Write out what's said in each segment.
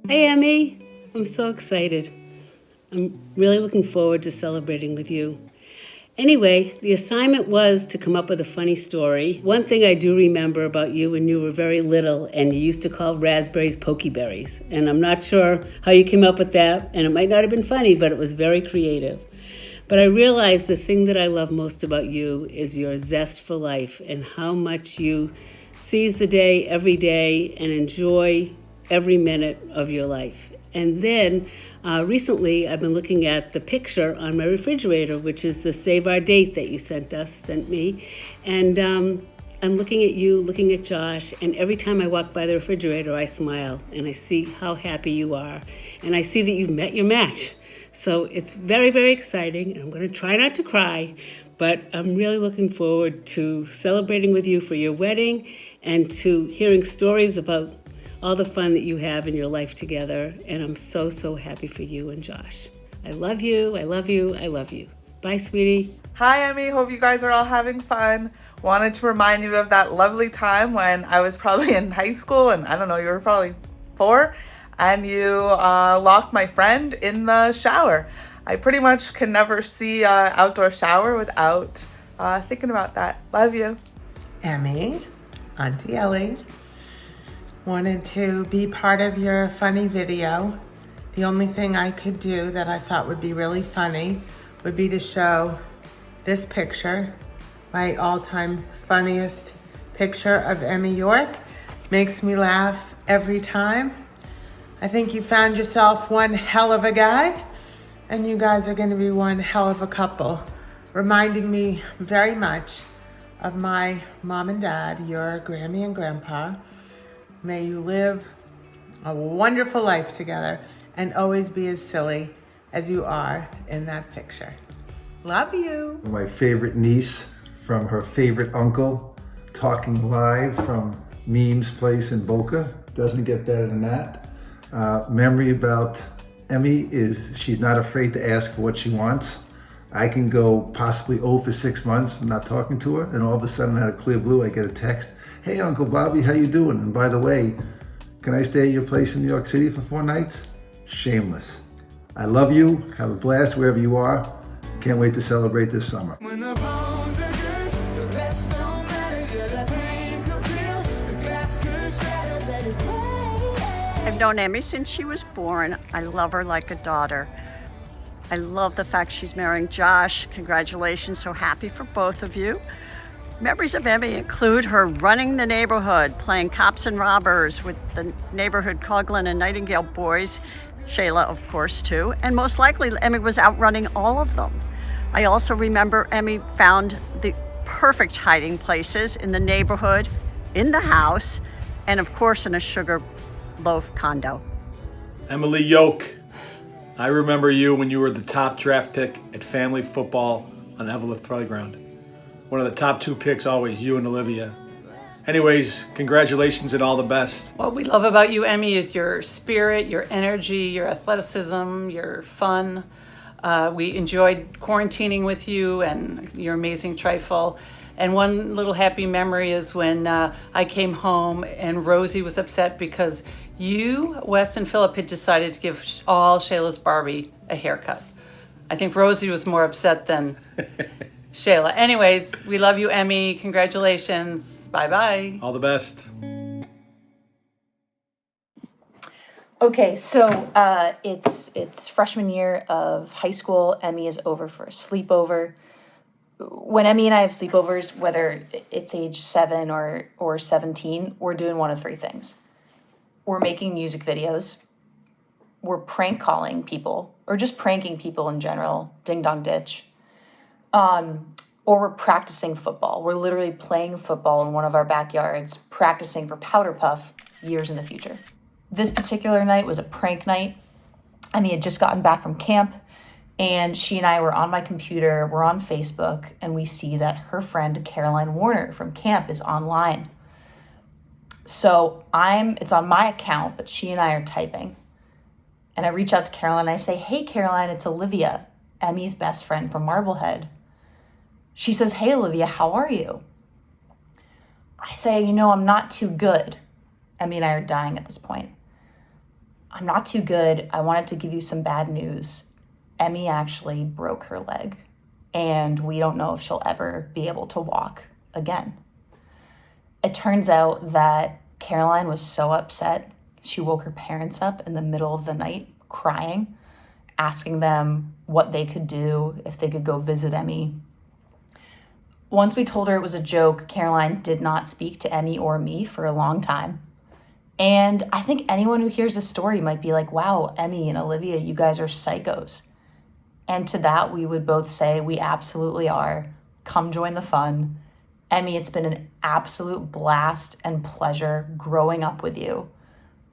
Hey, Emmy. I'm so excited. I'm really looking forward to celebrating with you. Anyway, the assignment was to come up with a funny story. One thing I do remember about you when you were very little and you used to call raspberries pokeberries. And I'm not sure how you came up with that, and it might not have been funny, but it was very creative. But I realized the thing that I love most about you is your zest for life and how much you seize the day every day and enjoy every minute of your life. And then recently, I've been looking at the picture on my refrigerator, which is the Save Our Date that you sent me. And I'm looking at you, looking at Josh, and every time I walk by the refrigerator, I smile and I see how happy you are. And I see that you've met your match. So it's very, very exciting. I'm going to try not to cry, but I'm really looking forward to celebrating with you for your wedding and to hearing stories about all the fun that you have in your life together. And I'm so, so happy for you and Josh. I love you, I love you, I love you. Bye, sweetie. Hi, Emmy. Hope you guys are all having fun. Wanted to remind you of that lovely time when I was probably in high school and I don't know, you were probably 4 and you locked my friend in the shower. I pretty much can never see an outdoor shower without thinking about that. Love you. Emmy, Auntie Ellie, wanted to be part of your funny video. The only thing I could do that I thought would be really funny would be to show this picture, my all-time funniest picture of Emmy York. Makes me laugh every time. I think you found yourself one hell of a guy, and you guys are gonna be one hell of a couple, reminding me very much of my mom and dad, your Grammy and Grandpa. May you live a wonderful life together and always be as silly as you are in that picture. Love you. My favorite niece from her favorite uncle, talking live from Meme's place in Boca. Doesn't get better than that. Memory about Emmy is she's not afraid to ask for what she wants. I can go possibly 0 for 6 months from not talking to her, and all of a sudden out of clear blue I get a text, "Hey Uncle Bobby, how you doing? And by the way, can I stay at your place in New York City for 4 nights?" Shameless. I love you. Have a blast wherever you are. Can't wait to celebrate this summer. When the bones are good, the rest don't matter. Yeah, the pain could kill, the glass could shatter, let it break. I've known Emmy since she was born. I love her like a daughter. I love the fact she's marrying Josh. Congratulations, so happy for both of you. Memories of Emmy include her running the neighborhood, playing cops and robbers with the neighborhood Coughlin and Nightingale boys, Shayla, of course, too, and most likely Emmy was outrunning all of them. I also remember Emmy found the perfect hiding places in the neighborhood, in the house, and of course in a sugar loaf condo. Emily Yoke, I remember you when you were the top draft pick at family football on Evelyn Playground. One of the top 2 picks always, you and Olivia. Anyways, congratulations and all the best. What we love about you, Emmy, is your spirit, your energy, your athleticism, your fun. We enjoyed quarantining with you and your amazing trifle. And one little happy memory is when I came home and Rosie was upset because you, Wes, and Philip had decided to give all Shayla's Barbie a haircut. I think Rosie was more upset than Shayla. Anyways, we love you, Emmy. Congratulations. Bye-bye. All the best. Okay, so it's freshman year of high school. Emmy is over for a sleepover. When Emmy and I have sleepovers, whether it's age 7 or 17, we're doing one of 3 things. We're making music videos, we're prank calling people, or just pranking people in general, ding dong ditch, or we're practicing football. We're literally playing football in one of our backyards, practicing for Powder Puff years in the future. This particular night was a prank night. Emmy had just gotten back from camp, and she and I were on my computer, we're on Facebook, and we see that her friend Caroline Warner from camp is online. So it's on my account, but she and I are typing. And I reach out to Caroline and I say, "Hey Caroline, it's Olivia, Emmy's best friend from Marblehead." She says, "Hey Olivia, how are you?" I say, "I'm not too good." Emmy and I are dying at this point. I'm not too good. I wanted to give you some bad news. Emmy actually broke her leg, and we don't know if she'll ever be able to walk again. It turns out that Caroline was so upset, she woke her parents up in the middle of the night crying, asking them what they could do, if they could go visit Emmy. Once we told her it was a joke, Caroline did not speak to Emmy or me for a long time. And I think anyone who hears this story might be like, wow, Emmy and Olivia, you guys are psychos. And to that, we would both say, we absolutely are. Come join the fun. Emmy, it's been an absolute blast and pleasure growing up with you.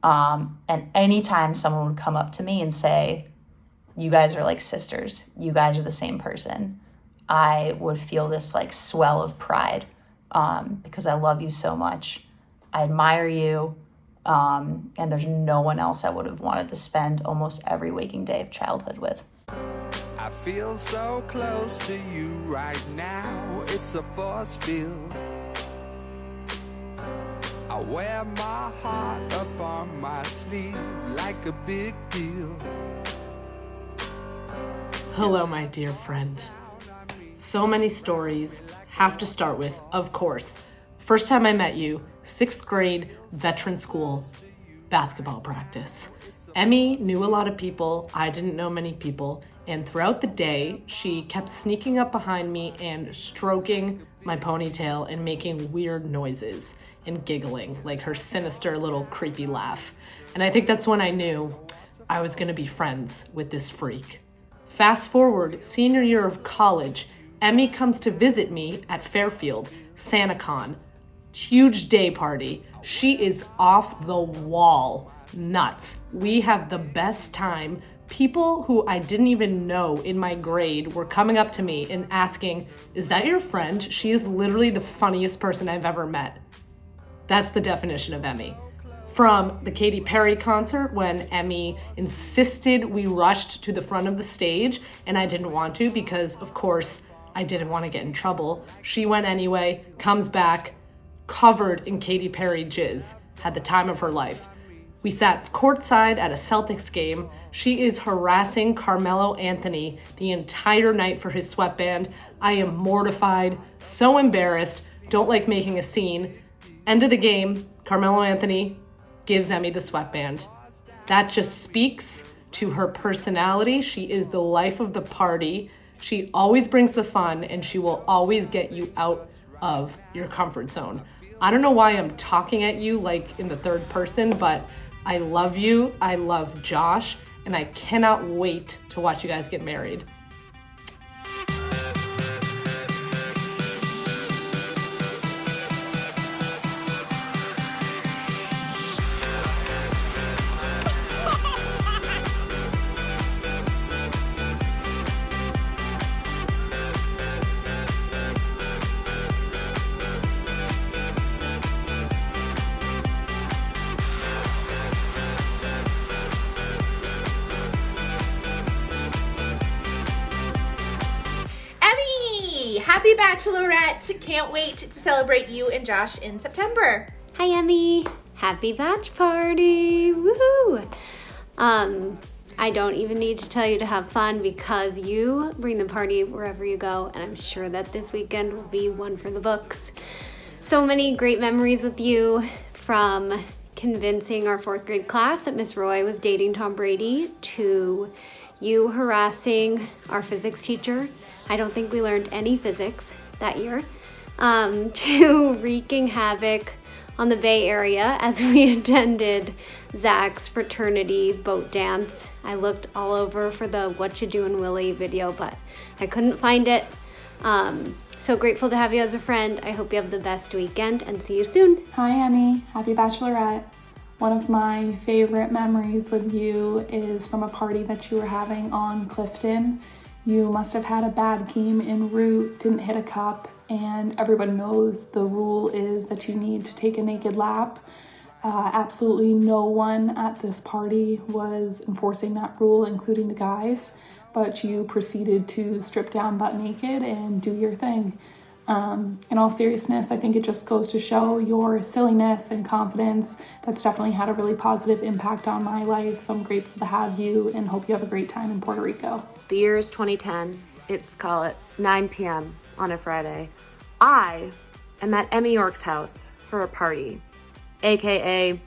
And anytime someone would come up to me and say, you guys are like sisters, you guys are the same person, I would feel this like swell of pride because I love you so much. I admire you. And there's no one else I would have wanted to spend almost every waking day of childhood with. I feel so close to you right now, it's a force field. I wear my heart up on my sleeve like a big deal. Hello, my dear friend. So many stories. Have to start with, of course, first time I met you, 6th grade, veteran school, basketball practice. Emmy knew a lot of people, I didn't know many people, and throughout the day, she kept sneaking up behind me and stroking my ponytail and making weird noises and giggling, like her sinister little creepy laugh. And I think that's when I knew I was gonna be friends with this freak. Fast forward, senior year of college, Emmy comes to visit me at Fairfield, SantaCon. Huge day party. She is off the wall. Nuts. We have the best time. People who I didn't even know in my grade were coming up to me and asking, is that your friend? She is literally the funniest person I've ever met. That's the definition of Emmy. From the Katy Perry concert when Emmy insisted we rushed to the front of the stage and I didn't want to because, of course, I didn't want to get in trouble. She went anyway, comes back, covered in Katy Perry jizz, had the time of her life. We sat courtside at a Celtics game. She is harassing Carmelo Anthony the entire night for his sweatband. I am mortified, so embarrassed, don't like making a scene. End of the game, Carmelo Anthony gives Emmy the sweatband. That just speaks to her personality. She is the life of the party. She always brings the fun and she will always get you out of your comfort zone. I don't know why I'm talking at you like in the third person, but I love you, I love Josh, and I cannot wait to watch you guys get married. Happy Bachelorette! Can't wait to celebrate you and Josh in September. Hi, Emmy. Happy batch party. Woohoo! I don't even need to tell you to have fun because you bring the party wherever you go, and I'm sure that this weekend will be one for the books. So many great memories with you, from convincing our 4th grade class that Miss Roy was dating Tom Brady to you harassing our physics teacher. I don't think we learned any physics that year, to wreaking havoc on the Bay Area as we attended Zach's fraternity boat dance. I looked all over for the What You Doin' Willie video, but I couldn't find it. So grateful to have you as a friend. I hope you have the best weekend and see you soon. Hi, Emmy. Happy Bachelorette. One of my favorite memories with you is from a party that you were having on Clifton. You must have had a bad game en route, didn't hit a cup, and everyone knows the rule is that you need to take a naked lap. Absolutely no one at this party was enforcing that rule, including the guys, but you proceeded to strip down butt naked and do your thing. In all seriousness, I think it just goes to show your silliness and confidence. That's definitely had a really positive impact on my life. So I'm grateful to have you and hope you have a great time in Puerto Rico. The year is 2010. It's, call it, 9 p.m. on a Friday. I am at Emmy York's house for a party, aka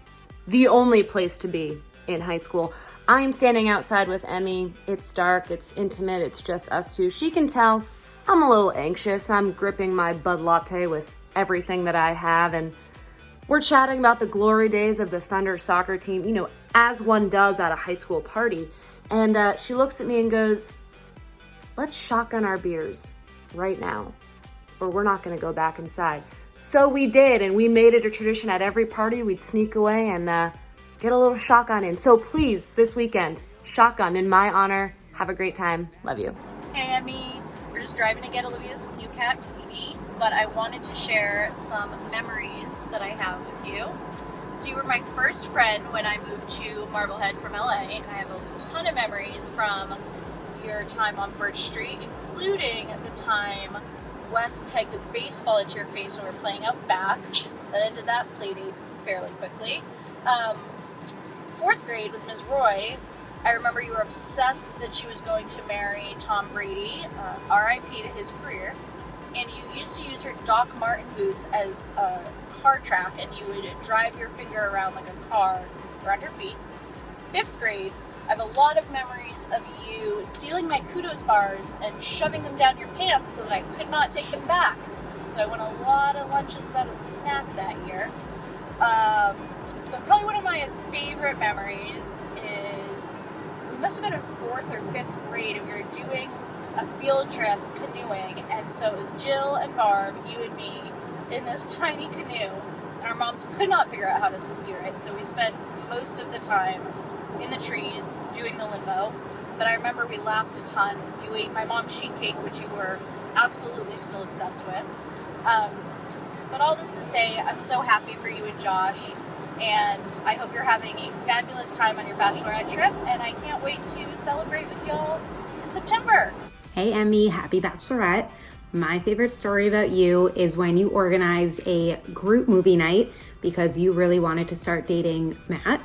the only place to be in high school. I am standing outside with Emmy. It's dark, it's intimate, it's just us two. She can tell I'm a little anxious. I'm gripping my Bud Latte with everything that I have, and we're chatting about the glory days of the Thunder soccer team, you know, as one does at a high school party. And she looks at me and goes, let's shotgun our beers right now, or we're not gonna go back inside. So we did, and we made it a tradition at every party. We'd sneak away and get a little shotgun in. So please, this weekend, shotgun in my honor. Have a great time. Love you. Hey, Emmy. We're just driving to get Olivia's new cat, Queenie, but I wanted to share some memories that I have with you. So you were my first friend when I moved to Marblehead from LA, and I have a ton of memories from your time on Birch Street, including the time Wes pegged a baseball into your face when we were playing out back. That ended that play date fairly quickly. Fourth grade with Ms. Roy, I remember you were obsessed that she was going to marry Tom Brady, RIP to his career, and you used to use her Doc Martin boots as a car track, and you would drive your finger around like a car around her feet. Fifth grade, I have a lot of memories of you stealing my Kudos bars and shoving them down your pants so that I could not take them back. So I went a lot of lunches without a snack that year. But probably one of my favorite memories is we must have been in fourth or fifth grade, and we were doing a field trip canoeing, and so it was Jill and Barb, you and me, in this tiny canoe, and our moms could not figure out how to steer it, so we spent most of the time in the trees doing the limbo. But I remember we laughed a ton. You ate my mom's sheet cake, which you were absolutely still obsessed with. But all this to say, I'm so happy for you and Josh, and I hope you're having a fabulous time on your bachelorette trip, and I can't wait to celebrate with y'all in September. Hey Emmy, happy bachelorette. My favorite story about you is when you organized a group movie night because you really wanted to start dating Matt,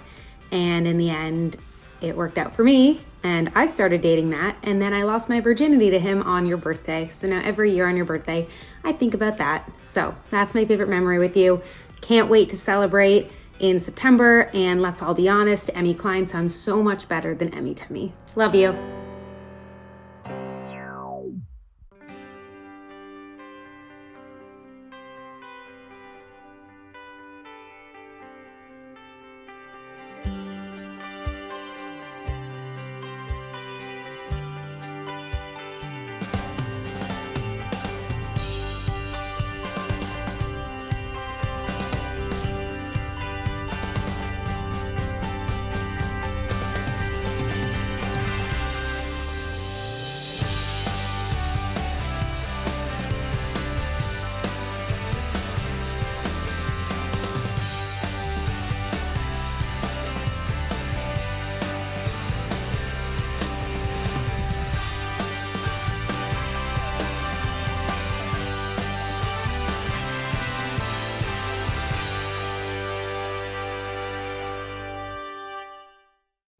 and in the end, it worked out for me, and I started dating Matt, and then I lost my virginity to him on your birthday. So now every year on your birthday, I think about that. So that's my favorite memory with you. Can't wait to celebrate in September, and let's all be honest, Emmy Klein sounds so much better than Emmy to me. Love you.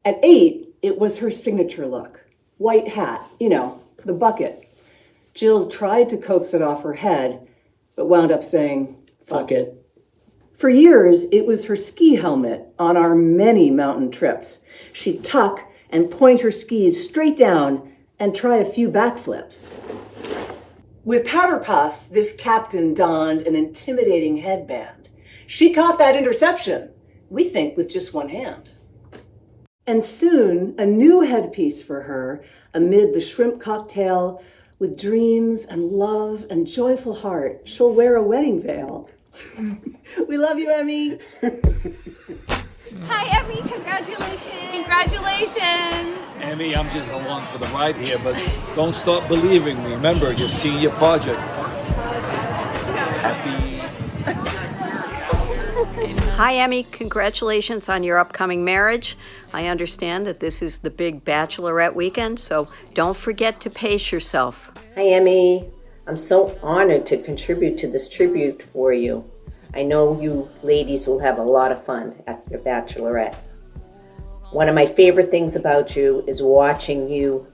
At 8, it was her signature look. White hat, you know, the bucket. Jill tried to coax it off her head, but wound up saying, "Fuck it." For years, it was her ski helmet on our many mountain trips. She'd tuck and point her skis straight down and try a few backflips. With Powder Puff, this captain donned an intimidating headband. She caught that interception, we think with just one hand. And soon, a new headpiece for her amid the shrimp cocktail. With dreams and love and joyful heart, she'll wear a wedding veil. We love you, Emmy. Hi, Emmy. Congratulations. Congratulations. Emmy, I'm just along for the ride here, but don't stop believing. Remember, your senior project. Happy. Hi, Emmy. Congratulations on your upcoming marriage. I understand that this is the big bachelorette weekend, so don't forget to pace yourself. Hi, Emmy. I'm so honored to contribute to this tribute for you. I know you ladies will have a lot of fun at your bachelorette. One of my favorite things about you is watching you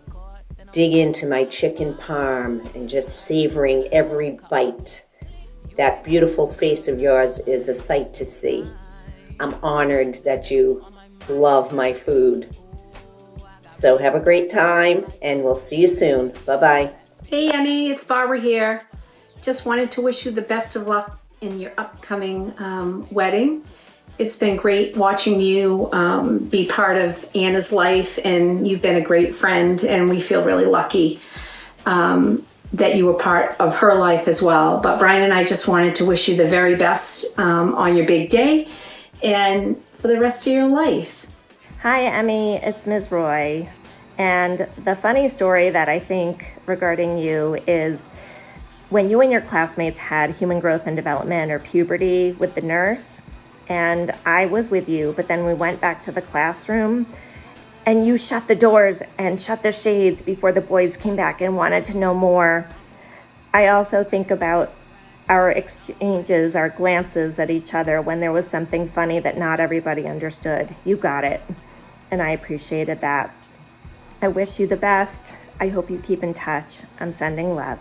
dig into my chicken parm and just savoring every bite. That beautiful face of yours is a sight to see. I'm honored that you love my food. So have a great time, and we'll see you soon. Bye-bye. Hey Emmy, it's Barbara here. Just wanted to wish you the best of luck in your upcoming wedding. It's been great watching you be part of Anna's life, and you've been a great friend, and we feel really lucky that you were part of her life as well. But Brian and I just wanted to wish you the very best on your big day and for the rest of your life. Hi, Emmy. It's Ms. Roy. And the funny story that I think regarding you is when you and your classmates had human growth and development or puberty with the nurse, and I was with you, but then we went back to the classroom and you shut the doors and shut the shades before the boys came back and wanted to know more. I also think about our exchanges, our glances at each other when there was something funny that not everybody understood. You got it, and I appreciated that. I wish you the best. I hope you keep in touch. I'm sending love.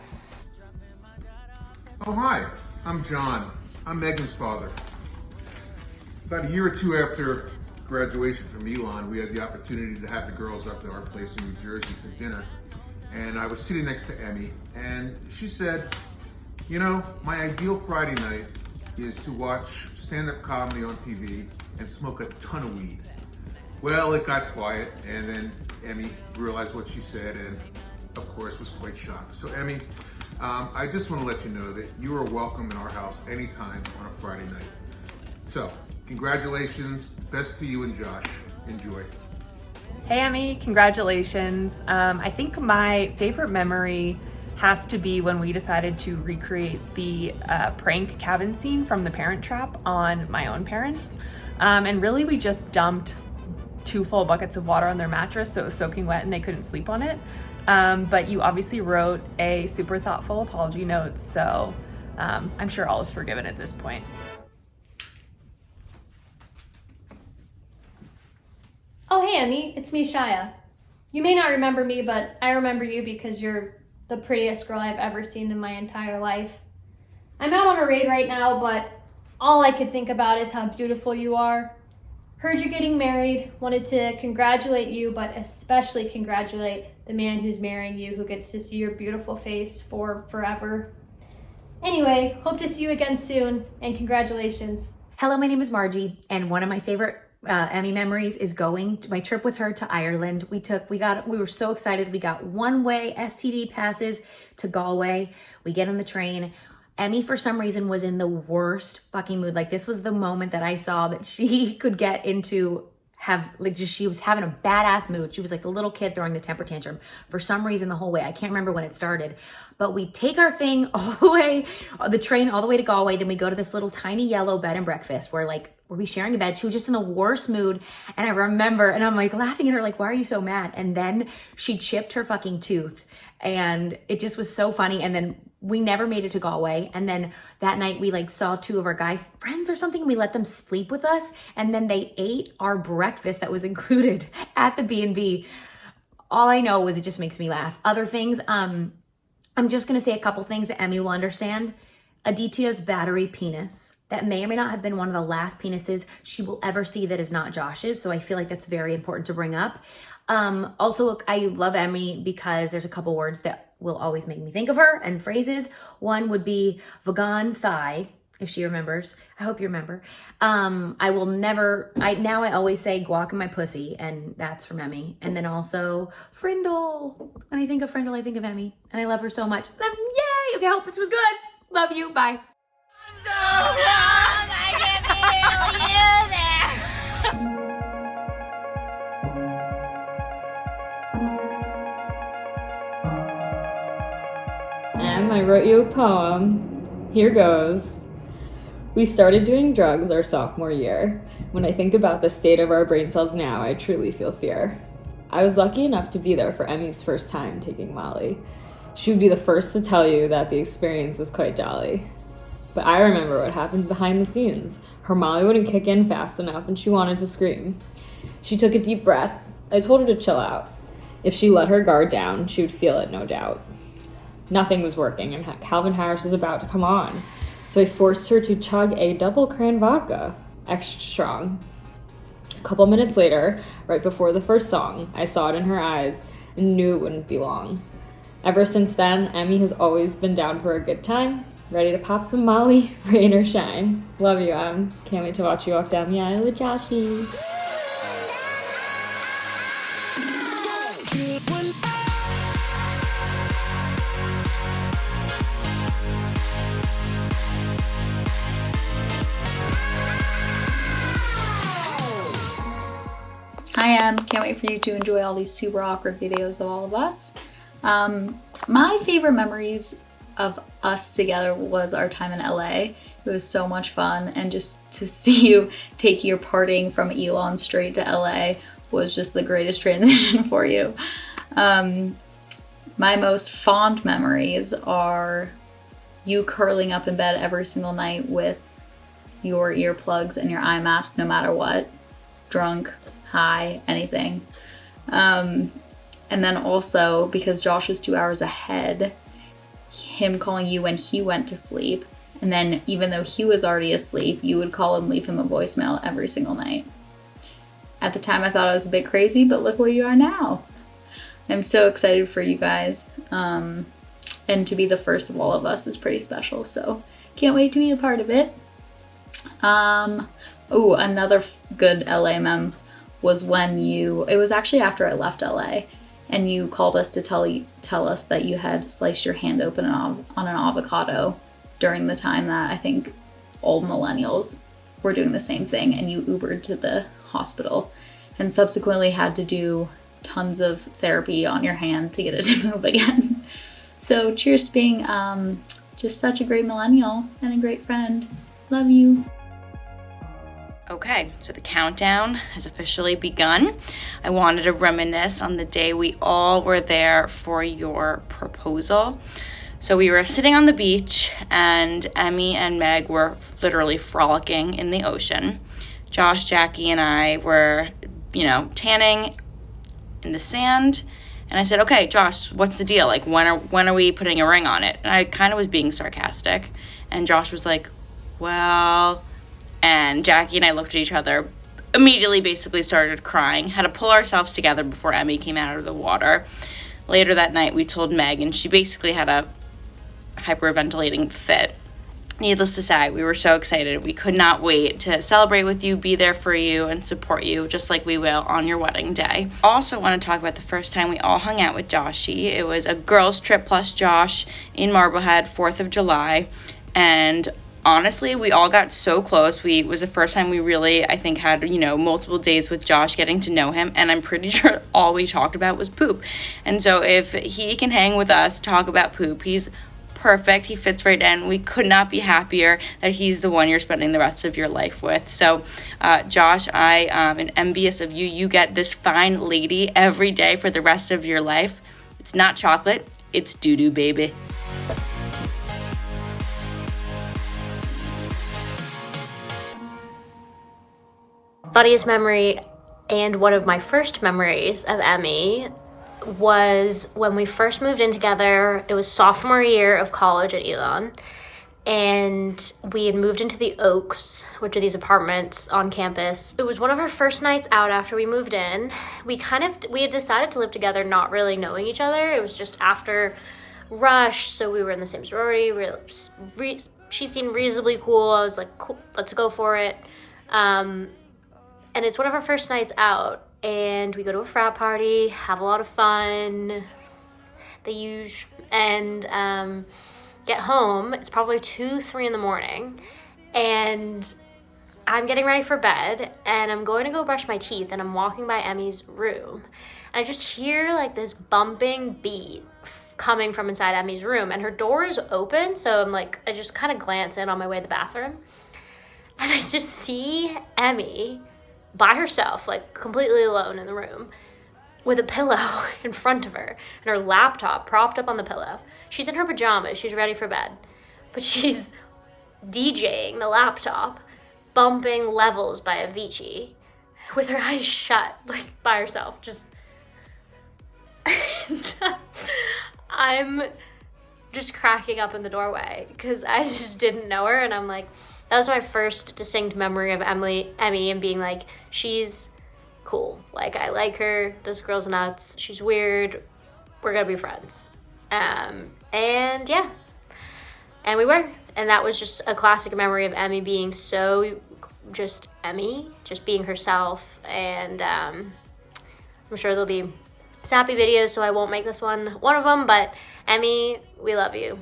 Oh, hi. I'm John. I'm Megan's father. About a year or two after graduation from Elon, we had the opportunity to have the girls up to our place in New Jersey for dinner. And I was sitting next to Emmy, and she said, you know, my ideal Friday night is to watch stand-up comedy on TV and smoke a ton of weed. Well, it got quiet, and then Emmy realized what she said and, of course, was quite shocked. So, Emmy, I just want to let you know that you are welcome in our house anytime on a Friday night. So, congratulations. Best to you and Josh. Enjoy. Hey, Emmy. Congratulations. I think my favorite memory has to be when we decided to recreate the prank cabin scene from The Parent Trap on my own parents. And really, we just dumped 2 full buckets of water on their mattress so it was soaking wet and they couldn't sleep on it. But you obviously wrote a super thoughtful apology note, so I'm sure all is forgiven at this point. Oh, hey, Emmy, it's me, Shia. You may not remember me, but I remember you because you're the prettiest girl I've ever seen in my entire life. I'm out on a raid right now, but all I could think about is how beautiful you are. Heard you're getting married, wanted to congratulate you, but especially congratulate the man who's marrying you, who gets to see your beautiful face for forever. Anyway, hope to see you again soon, and congratulations. Hello, my name is Margie, and one of my favorite Emmy memories is going to my trip with her to Ireland. We were so excited. We got one-way STD passes to Galway. We get on the train. Emmy, for some reason, was in the worst fucking mood. Like, this was the moment that I saw that she could get into she was having a badass mood. She was like the little kid throwing the temper tantrum for some reason the whole way. I can't remember when it started, but we take our thing all the way, the train all the way to Galway. Then we go to this little tiny yellow bed and breakfast where were we sharing a bed? She was just in the worst mood. And I remember, and I'm like laughing at her, like, why are you so mad? And then she chipped her fucking tooth, and it just was so funny. And then we never made it to Galway. And then that night we saw 2 of our guy friends or something. We let them sleep with us. And then they ate our breakfast that was included at the B&B. All I know is it just makes me laugh. Other things, I'm just going to say a couple things that Emmy will understand. Aditya's battery penis. That may or may not have been one of the last penises she will ever see that is not Josh's. So I feel like that's very important to bring up. Also, I love Emmy because there's a couple words that will always make me think of her and phrases. One would be vegan thigh, if she remembers. I hope you remember. I always say guac in my pussy, and that's from Emmy. And then also Frindle. When I think of Frindle, I think of Emmy, and I love her so much. Yay! Okay, I hope this was good. Love you. Bye. I wrote you a poem. Here goes. We started doing drugs our sophomore year. When I think about the state of our brain cells now, I truly feel fear. I was lucky enough to be there for Emmy's first time taking Molly. She would be the first to tell you that the experience was quite jolly. But I remember what happened behind the scenes. Her Molly wouldn't kick in fast enough and she wanted to scream. She took a deep breath. I told her to chill out. If she let her guard down, she would feel it, no doubt. Nothing was working, and Calvin Harris was about to come on. So I forced her to chug a double cran vodka, extra strong. A couple minutes later, right before the first song, I saw it in her eyes and knew it wouldn't be long. Ever since then, Emmy has always been down for a good time, ready to pop some Molly, rain or shine. Love you, Em. Can't wait to watch you walk down the aisle with Joshy. Hi, Em. Can't wait for you to enjoy all these super awkward videos of all of us. My favorite memories of us together was our time in LA. It was so much fun, and just to see you take your partying from Elon straight to LA was just the greatest transition for you. My most fond memories are you curling up in bed every single night with your earplugs and your eye mask no matter what, drunk, high, anything. And then also, because Josh was 2 hours ahead, him calling you when he went to sleep, and then even though he was already asleep, you would call and leave him a voicemail every single night. At the time I thought I was a bit crazy, but look where you are now. I'm so excited for you guys, and to be the first of all of us is pretty special, so can't wait to be a part of it. Another good LA mem was when it was actually after I left LA, and you called us to tell us that you had sliced your hand open on an avocado during the time that I think old millennials were doing the same thing, and you Ubered to the hospital and subsequently had to do tons of therapy on your hand to get it to move again. So cheers to being just such a great millennial and a great friend. Love you. Okay, so the countdown has officially begun. I wanted to reminisce on the day we all were there for your proposal. So we were sitting on the beach, and Emmy and Meg were literally frolicking in the ocean. Josh, Jackie, and I were, tanning in the sand. And I said, okay, Josh, what's the deal? Like, when are we putting a ring on it? And I kind of was being sarcastic. And Josh was like, well... And Jackie and I looked at each other, immediately basically started crying, had to pull ourselves together before Emmy came out of the water. Later that night, we told Meg, and she basically had a hyperventilating fit. Needless to say, we were so excited. We could not wait to celebrate with you, be there for you, and support you, just like we will on your wedding day. Also want to talk about the first time we all hung out with Joshy. It was a girls' trip plus Josh in Marblehead, 4th of July, and honestly, we all got so close. It was the first time we really, I think, had, multiple days with Josh, getting to know him, and I'm pretty sure all we talked about was poop. And so if he can hang with us, talk about poop, he's perfect. He fits right in. We could not be happier that he's the one you're spending the rest of your life with. So, Josh, I am envious of you. You get this fine lady every day for the rest of your life. It's not chocolate. It's doo-doo, baby. Funniest memory and one of my first memories of Emmy was when we first moved in together. It was sophomore year of college at Elon, and we had moved into the Oaks, which are these apartments on campus. It was one of our first nights out after we moved in. We had decided to live together not really knowing each other. It was just after Rush, so we were in the same sorority. She seemed reasonably cool. I was like, cool, let's go for it. And it's one of our first nights out, and we go to a frat party, have a lot of fun, and get home. It's probably 2-3 in the morning, and I'm getting ready for bed, and I'm going to go brush my teeth, and I'm walking by Emmy's room, and I just hear like this bumping beat coming from inside Emmy's room, and her door is open, so I just kind of glance in on my way to the bathroom, and I just see Emmy by herself, like completely alone in the room. with a pillow in front of her and her laptop propped up on the pillow. She's in her pajamas, she's ready for bed, but she's DJing the laptop, bumping Levels by Avicii with her eyes shut, like by herself, just. I'm just cracking up in the doorway because I just didn't know her, and I'm like, that was my first distinct memory of Emmy, and being like, she's cool. Like, I like her. This girl's nuts. She's weird. We're gonna be friends. And yeah, and we were. And that was just a classic memory of Emmy being so just Emmy, just being herself. And I'm sure there'll be sappy videos, so I won't make this one of them. But Emmy, we love you.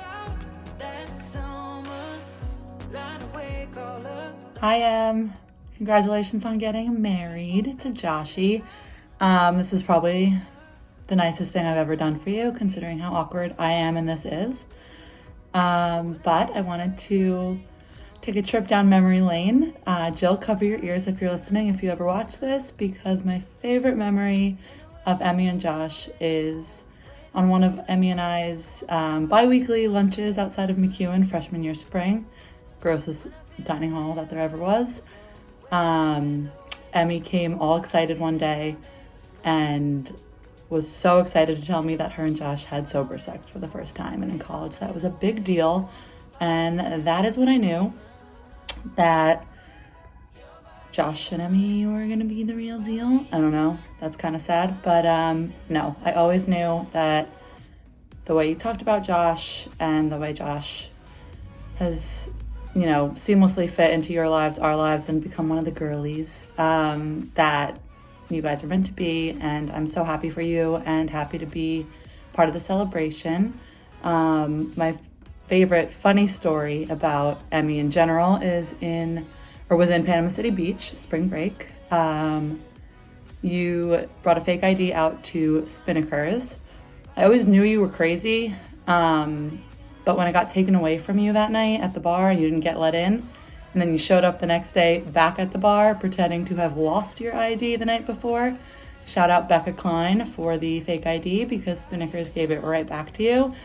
Hi, congratulations on getting married to Joshy. This is probably the nicest thing I've ever done for you, considering how awkward I am and this is. But I wanted to take a trip down memory lane. Jill, cover your ears if you're listening, if you ever watch this, because my favorite memory of Emmy and Josh is on one of Emmy and I's bi-weekly lunches outside of McEwen freshman year spring. Grossest dining hall that there ever was. Emmy came all excited one day and was so excited to tell me that her and Josh had sober sex for the first time. And in college, that was a big deal. And that is when I knew that Josh and Emmy were going to be the real deal. I don't know. That's kind of sad. But no, I always knew that the way you talked about Josh and the way Josh has, you know, seamlessly fit into your lives, our lives, and become one of the girlies, that you guys are meant to be. And I'm so happy for you and happy to be part of the celebration. My favorite funny story about Emmy in general was in Panama City Beach, spring break. You brought a fake ID out to Spinnaker's. I always knew you were crazy, but when it got taken away from you that night at the bar and you didn't get let in, and then you showed up the next day back at the bar pretending to have lost your ID the night before, shout out Becca Klein for the fake ID because Spinnaker's gave it right back to you.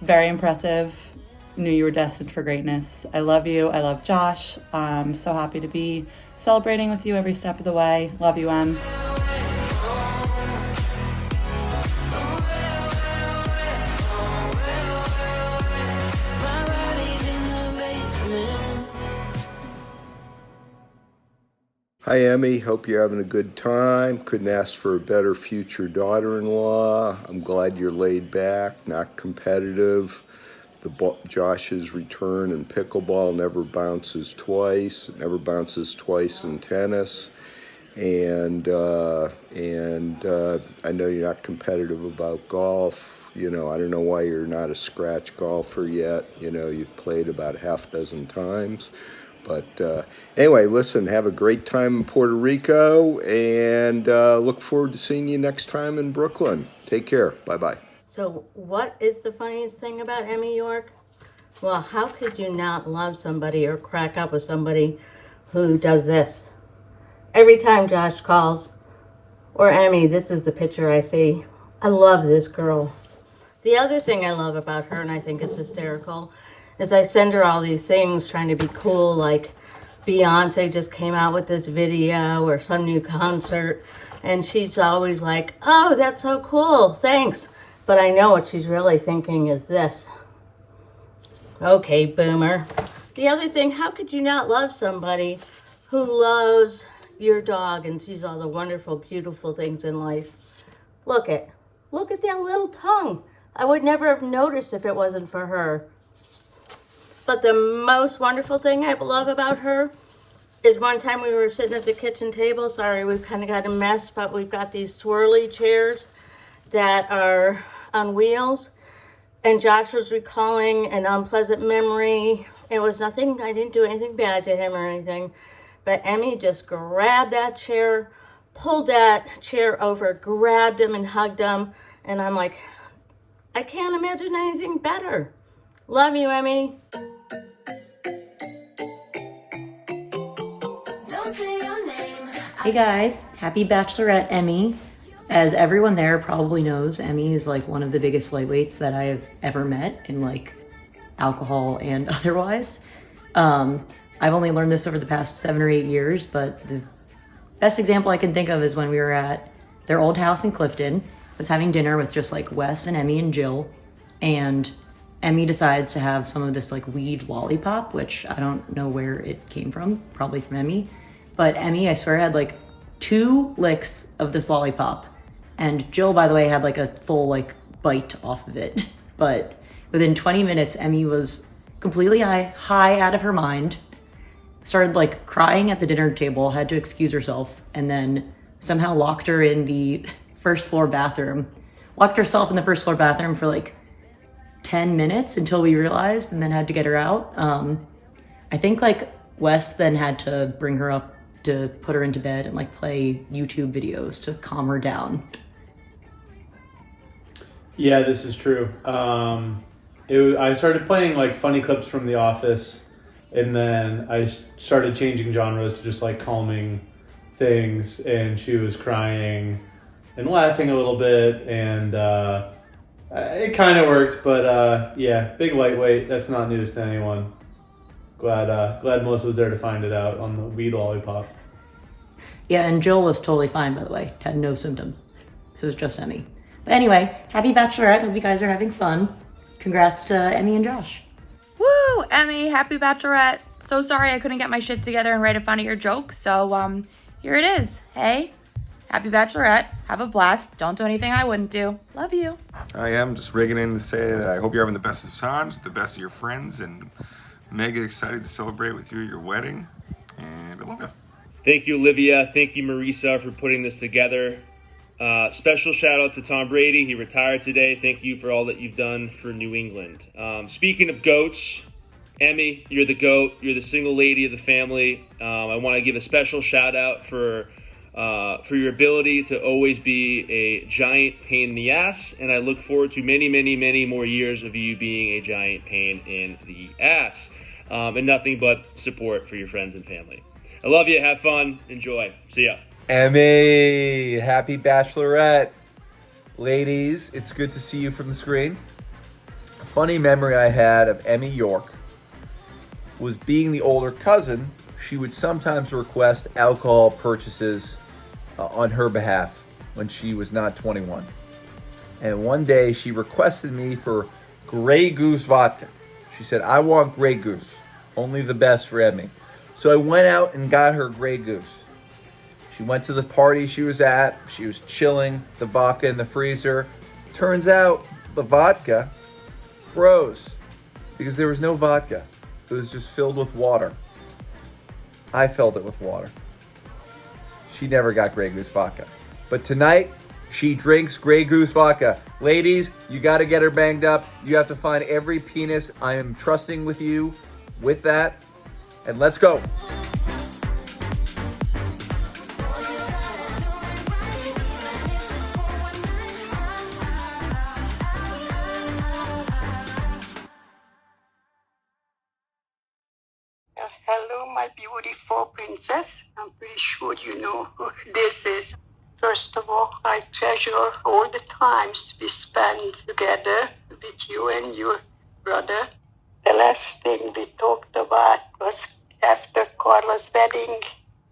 Very impressive. Knew you were destined for greatness. I love you. I love Josh. I'm so happy to be celebrating with you every step of the way. Love you, Em. Hi, Emmy. Hope you're having a good time. Couldn't ask for a better future daughter-in-law. I'm glad you're laid back, not competitive. Josh's return in pickleball never bounces twice. It never bounces twice in tennis. And I know you're not competitive about golf. You know, I don't know why you're not a scratch golfer yet. You know, you've played about a half dozen times. But anyway, listen, have a great time in Puerto Rico, and look forward to seeing you next time in Brooklyn. Take care. Bye-bye. So what is the funniest thing about Emmy York? Well, how could you not love somebody or crack up with somebody who does this? Every time Josh calls, or Emmy, this is the picture I see. I love this girl. The other thing I love about her, and I think it's hysterical, is I send her all these things trying to be cool, like Beyonce just came out with this video or some new concert, and she's always like, oh, that's so cool, thanks. But I know what she's really thinking is this. Okay, boomer. The other thing, how could you not love somebody who loves your dog and sees all the wonderful, beautiful things in life? Look at that little tongue. I would never have noticed if it wasn't for her. But the most wonderful thing I love about her is one time we were sitting at the kitchen table. Sorry, we've kind of got a mess, but we've got these swirly chairs that are on wheels. And Josh was recalling an unpleasant memory. It was nothing, I didn't do anything bad to him or anything. But Emmy just grabbed that chair, pulled that chair over, grabbed him and hugged him. And I'm like, I can't imagine anything better. Love you, Emmy. Hey guys, happy Bachelorette Emmy. As everyone there probably knows, Emmy is like one of the biggest lightweights that I have ever met in like alcohol and otherwise. I've only learned this over the past 7 or 8 years, but the best example I can think of is when we were at their old house in Clifton. I was having dinner with just like Wes and Emmy and Jill, and Emmy decides to have some of this like weed lollipop, which I don't know where it came from, probably from Emmy. But Emmy, I swear, had like 2 licks of this lollipop. And Jill, by the way, had like a full like bite off of it. But within 20 minutes, Emmy was completely high out of her mind, started like crying at the dinner table, had to excuse herself, and then somehow locked her in the first floor bathroom. Locked herself in the first floor bathroom for like 10 minutes until we realized, and then had to get her out. I think like Wes then had to bring her up to put her into bed and like play YouTube videos to calm her down. Yeah, this is true. I started playing like funny clips from The Office, and then I started changing genres to just like calming things, and she was crying and laughing a little bit, and it kind of worked, but yeah, big lightweight. That's not news to anyone. Glad Melissa was there to find it out on the weed lollipop. Yeah, and Jill was totally fine, by the way. Had no symptoms. So it was just Emmy. But anyway, happy Bachelorette. Hope you guys are having fun. Congrats to Emmy and Josh. Woo, Emmy, happy Bachelorette. So sorry I couldn't get my shit together and write a funnier joke, so here it is. Hey, happy Bachelorette. Have a blast. Don't do anything I wouldn't do. Love you. I am just rigging in to say that I hope you're having the best of times, the best of your friends, and mega excited to celebrate with you at your wedding. And I love you. Thank you, Olivia. Thank you, Marisa, for putting this together. Special shout out to Tom Brady. He retired today. Thank you for all that you've done for New England. Speaking of goats, Emmy, you're the goat. You're the single lady of the family. I want to give a special shout out for your ability to always be a giant pain in the ass. And I look forward to many, many, many more years of you being a giant pain in the ass. And nothing but support for your friends and family. I love you. Have fun. Enjoy. See ya. Emmy, happy Bachelorette. Ladies, it's good to see you from the screen. A funny memory I had of Emmy York was being the older cousin, she would sometimes request alcohol purchases on her behalf when she was not 21. And one day she requested me for Grey Goose vodka. She said, I want Grey Goose, only the best for Emmy. So I went out and got her Grey Goose. She went to the party she was at. She was chilling, the vodka in the freezer. Turns out the vodka froze because there was no vodka. It was just filled with water. I filled it with water. She never got Grey Goose vodka. But tonight, she drinks Grey Goose vodka. Ladies, you got to get her banged up. You have to find every penis. I am trusting with you with that. And let's go. Hello, my beautiful princess. I'm pretty sure you know who this is. First of all, I treasure all the times we spent together with you and your brother. The last thing we talked about was after Carla's wedding.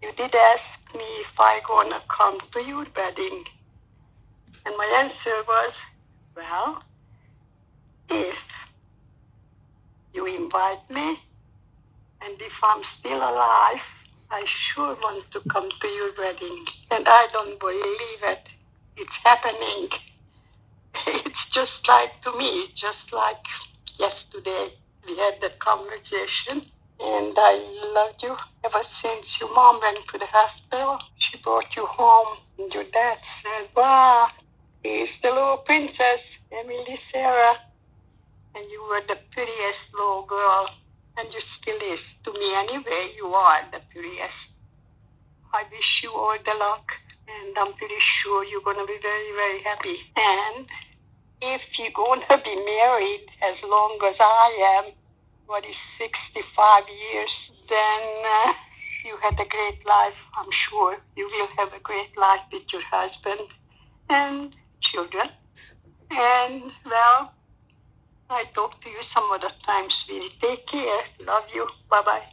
You did ask me if I gonna come to your wedding. And my answer was, well, if you invite me, and if I'm still alive, I sure want to come to your wedding. And I don't believe it. It's happening. It's just like, to me, just like yesterday. We had that conversation, and I loved you ever since your mom went to the hospital. She brought you home, and your dad said, wow, he's the little princess, Emily Sarah. And you were the prettiest little girl. And you still is. To me anyway, you are the prettiest. I wish you all the luck, and I'm pretty sure you're going to be very, very happy. And if you're going to be married as long as I am, what is 65 years, then you had a great life, I'm sure. You will have a great life with your husband. and children. And well, I talk to you some other time, sweetie. Take care. Love you. Bye-bye.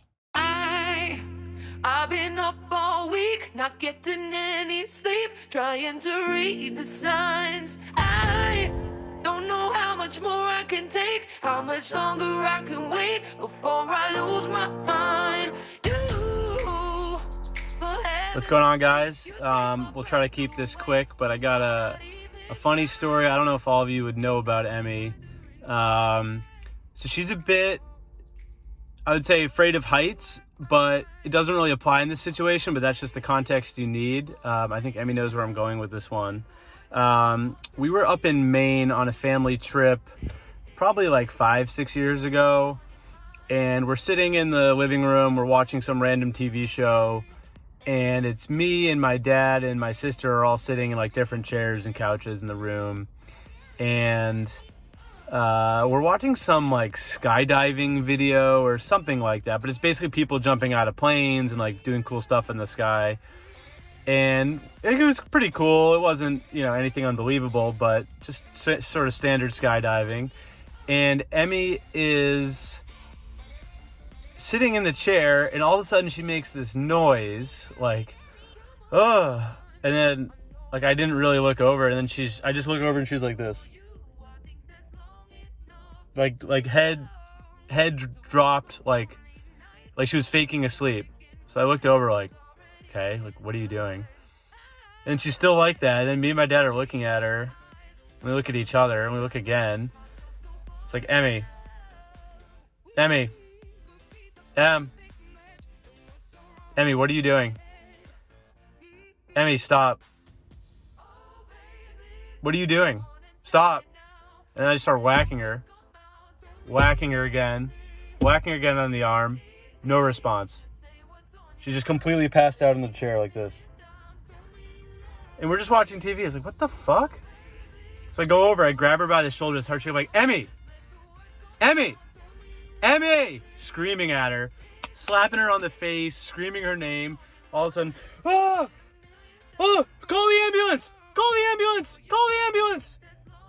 I've been up all week, not getting any sleep, trying to read the signs. I don't know how much more I can take, how much longer I can wait before I lose my mind. What's going on, guys? We'll try to keep this quick, but I got a funny story. I don't know if all of you would know about Emmy. So she's a bit, I would say, afraid of heights, but it doesn't really apply in this situation, but that's just the context you need. I think Emmy knows where I'm going with this one. We were up in Maine on a family trip probably like 5-6 years ago, and we're sitting in the living room, we're watching some random TV show, and it's me and my dad and my sister are all sitting in like different chairs and couches in the room, and we're watching some like skydiving video or something like that, but it's basically people jumping out of planes and like doing cool stuff in the sky. And it was pretty cool. It wasn't, anything unbelievable, but just sort of standard skydiving. And Emmy is sitting in the chair, and all of a sudden she makes this noise like, oh, and then like I didn't really look over, and then I just look over and she's like this. Like head dropped, like she was faking asleep. So I looked over like, okay, like what are you doing? And she's still like that. And then me and my dad are looking at her. And we look at each other and we look again. It's like, Emmy, Emmy, what are you doing? Emmy, stop. What are you doing? Stop. And then I just start whacking her again on the arm. No response. She just completely passed out in the chair like this. And we're just watching TV. I was like, what the fuck? So I go over, I grab her by the shoulder, start shaking, like, Emmy! Screaming at her, slapping her on the face, screaming her name. All of a sudden, call the ambulance!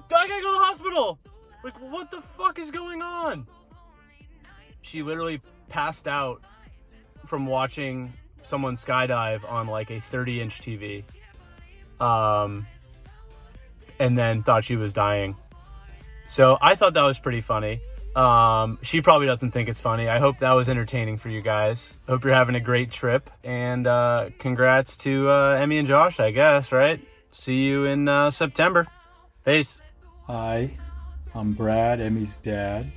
I gotta go to the hospital! Like, what the fuck is going on? She literally passed out from watching someone skydive on like a 30-inch TV. And then thought she was dying. So I thought that was pretty funny. She probably doesn't think it's funny. I hope that was entertaining for you guys. I hope you're having a great trip. And congrats to Emmy and Josh, I guess, right? See you in September. Peace. Hi, I'm Brad, Emmy's dad.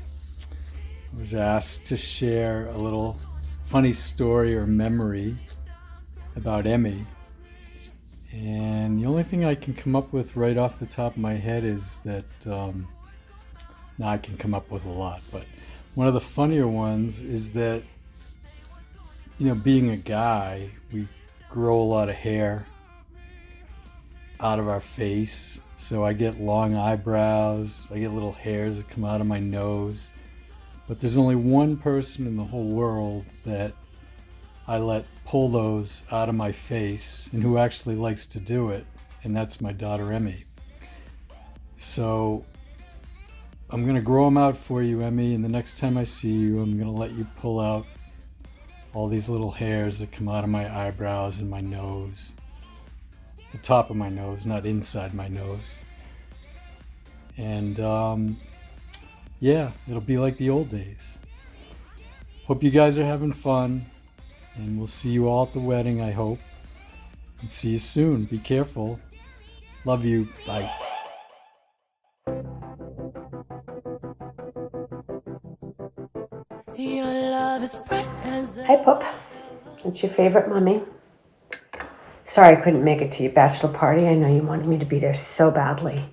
I was asked to share a little funny story or memory about Emmy. And the only thing I can come up with right off the top of my head is that, I can come up with a lot, but one of the funnier ones is that, being a guy, we grow a lot of hair out of our face. So I get long eyebrows, I get little hairs that come out of my nose. But there's only one person in the whole world that I let pull those out of my face and who actually likes to do it, and that's my daughter Emmy. So I'm gonna grow them out for you, Emmy, and the next time I see you, I'm gonna let you pull out all these little hairs that come out of my eyebrows and my nose. The top of my nose, not inside my nose. And it'll be like the old days. Hope you guys are having fun, and we'll see you all at the wedding, I hope. And see you soon. Be careful. Love you. Bye. Hi, Pup. It's your favorite mommy. Sorry I couldn't make it to your bachelor party. I know you wanted me to be there so badly.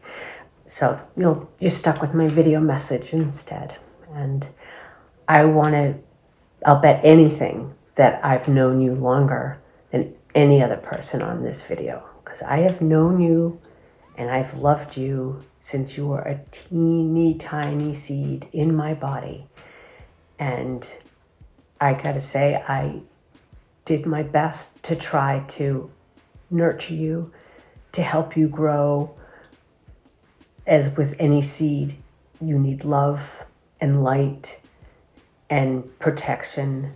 So you're stuck with my video message instead. And I'll bet anything that I've known you longer than any other person on this video. Because I have known you and I've loved you since you were a teeny tiny seed in my body. And I gotta say, I did my best to try to nurture you, to help you grow. As with any seed, you need love and light and protection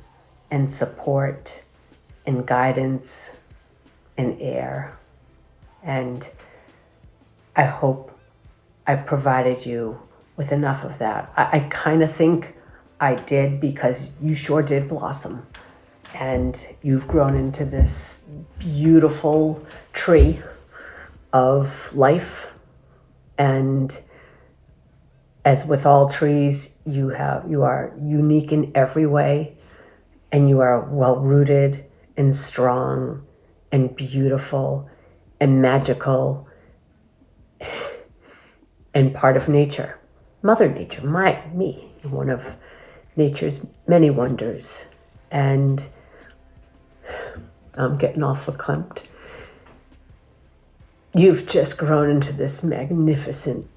and support and guidance and air. And I hope I provided you with enough of that. I kind of think I did, because you sure did blossom. And you've grown into this beautiful tree of life. And as with all trees, you are unique in every way, and you are well-rooted and strong and beautiful and magical and part of nature. Mother Nature, me, one of nature's many wonders. And I'm getting all verklempt. You've just grown into this magnificent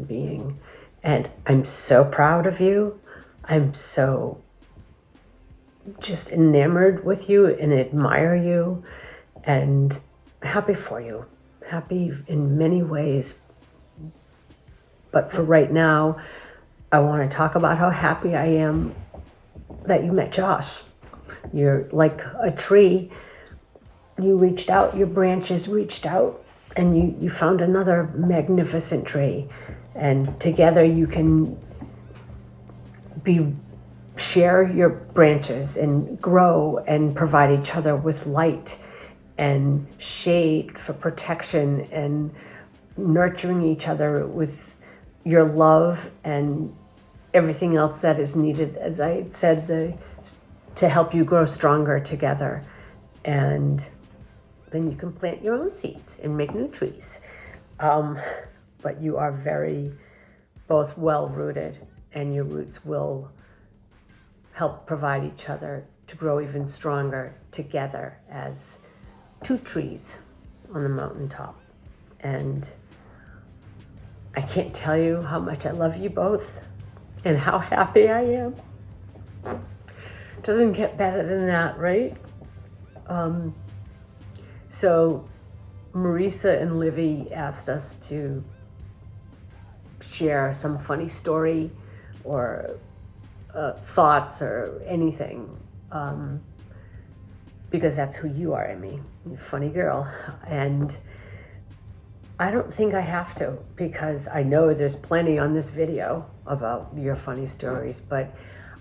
being. And I'm so proud of you. I'm so just enamored with you and admire you and happy for you. Happy in many ways. But for right now, I want to talk about how happy I am that you met Josh. You're like a tree. You reached out, your branches reached out, and you found another magnificent tree. And together you can share your branches and grow and provide each other with light and shade for protection and nurturing each other with your love and everything else that is needed, as I said, to help you grow stronger together. And then you can plant your own seeds and make new trees. But you are very both well-rooted, and your roots will help provide each other to grow even stronger together as two trees on the mountaintop. And I can't tell you how much I love you both and how happy I am. Doesn't get better than that, right? So Marisa and Livy asked us to share some funny story or thoughts or anything, because that's who you are, Emmy. You're a funny girl. And I don't think I have to, because I know there's plenty on this video about your funny stories, but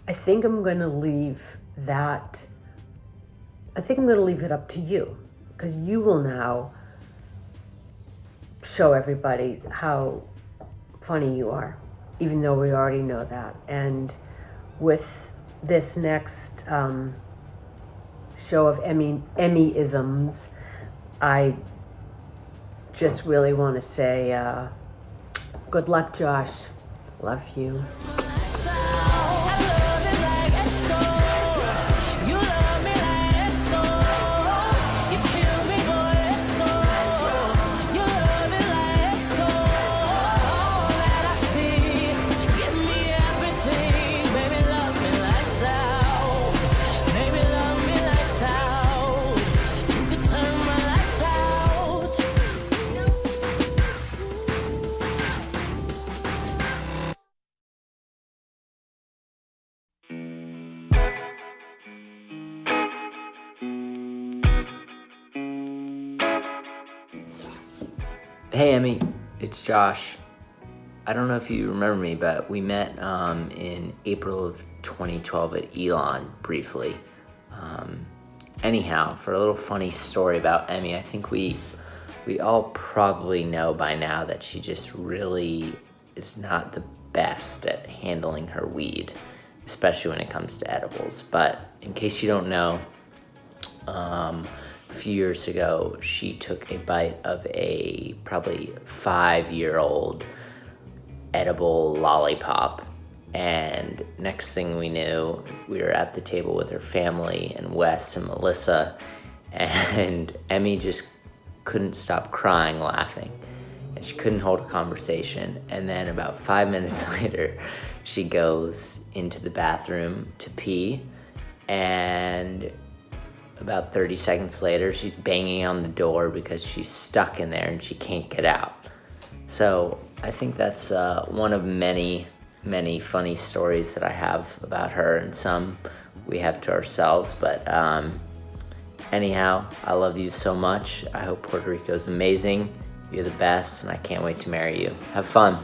I think I'm going to leave that, I think I'm going to leave it up to you, because you will now show everybody how funny you are, even though we already know that. And with this next show of Emmy-isms, I just really want to say good luck, Josh. Love you. Hey Emmy, it's Josh. I don't know if you remember me, but we met in April of 2012 at Elon briefly. Anyhow, for a little funny story about Emmy, I think we all probably know by now that she just really is not the best at handling her weed, especially when it comes to edibles. But in case you don't know, a few years ago, she took a bite of a probably 5-year-old edible lollipop. And next thing we knew, we were at the table with her family and Wes and Melissa, and Emmy just couldn't stop crying, laughing. And she couldn't hold a conversation. And then about 5 minutes later, she goes into the bathroom to pee, and about 30 seconds later, she's banging on the door because she's stuck in there and she can't get out. So I think that's one of many, many funny stories that I have about her, and some we have to ourselves. But anyhow, I love you so much. I hope Puerto Rico's amazing. You're the best, and I can't wait to marry you. Have fun.